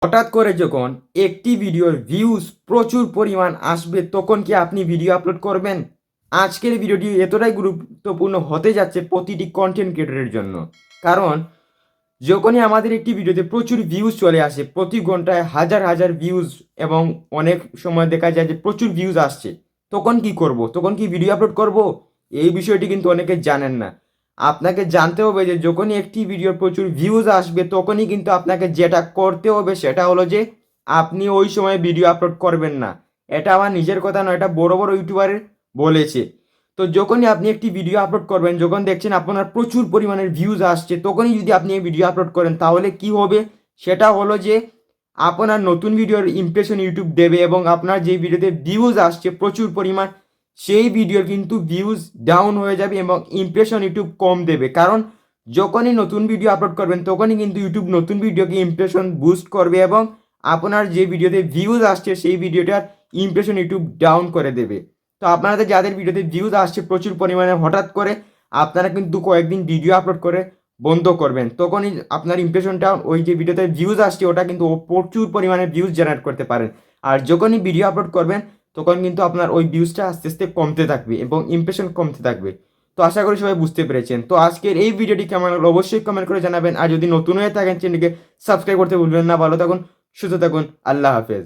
হঠাৎ করে যখন একটি ভিডিওর ভিউজ প্রচুর পরিমাণ আসবে তখন কি আপনি ভিডিও আপলোড করবেন? আজকের ভিডিওটি এতটাই গুরুত্বপূর্ণ হতে যাচ্ছে প্রতিটি কন্টেন্ট ক্রিয়েটরের জন্য। কারণ যখনই আমাদের একটি ভিডিওতে প্রচুর ভিউজ চলে আসে, প্রতি ঘন্টায় হাজার হাজার ভিউজ এবং অনেক সময় দেখা যায় যে প্রচুর ভিউজ আসছে, তখন কি করব? তখন কি ভিডিও আপলোড করব? এই বিষয়টি কিন্তু অনেকে জানেন না। আপনাকে জানতে হবে যে যখনই একটি ভিডিওর প্রচুর ভিউজ আসবে তখনই কিন্তু আপনাকে যেটা করতে হবে সেটা হলো যে আপনি ওই সময় ভিডিও আপলোড করবেন না। এটা আমার নিজের কথা নয়, এটা বড় বড় ইউটিউবারের বলেছে। তো যখনই আপনি একটি ভিডিও আপলোড করবেন, যখন দেখছেন আপনার প্রচুর পরিমাণের ভিউজ আসছে, তখনই যদি আপনি এই ভিডিও আপলোড করেন তাহলে কি হবে? সেটা হলো যে আপনার নতুন ভিডিওর ইমপ্রেশন ইউটিউব দেবে এবং আপনার যে ভিডিওতে ভিউজ আসছে প্রচুর পরিমাণ, সেই ভিডিওর কিন্তু ভিউজ ডাউন হয়ে যাবে এবং ইমপ্রেশন ইউটিউব কম দেবে। কারণ যখনই নতুন ভিডিও আপলোড করবেন তখনই কিন্তু ইউটিউব নতুন ভিডিওকে ইমপ্রেশন বুস্ট করবে এবং আপনার যে ভিডিওতে ভিউজ আসছে সেই ভিডিওটার ইমপ্রেশন ইউটিউব ডাউন করে দেবে। তো আপনাদের যাদের ভিডিওতে ভিউজ আসছে প্রচুর পরিমাণে, হঠাৎ করে আপনারা কিন্তু কয়েকদিন ভিডিও আপলোড করে বন্ধ করবেন, তখনই আপনার ইমপ্রেশনটা ওই যে ভিডিওতে ভিউজ আসছে ওটা কিন্তু প্রচুর পরিমাণে ভিউজ জেনারেট করতে পারেন। আর যখনই ভিডিও আপলোড করবেন তখন কিন্তু আপনার ওই ভিউজটা আস্তে আস্তে কমতে থাকবে এবং ইমপ্রেশন কমতে থাকবে। তো আশা করি সবাই বুঝতে পেরেছেন। তো আজকের এই ভিডিওটি কেমন লাগলো অবশ্যই কমেন্ট করে জানাবেন। আর যদি নতুন হয়ে থাকেন চ্যানেলকে সাবস্ক্রাইব করতে ভুলবেন না। ভালো থাকুন, সুস্থ থাকুন, আল্লাহ হাফেজ।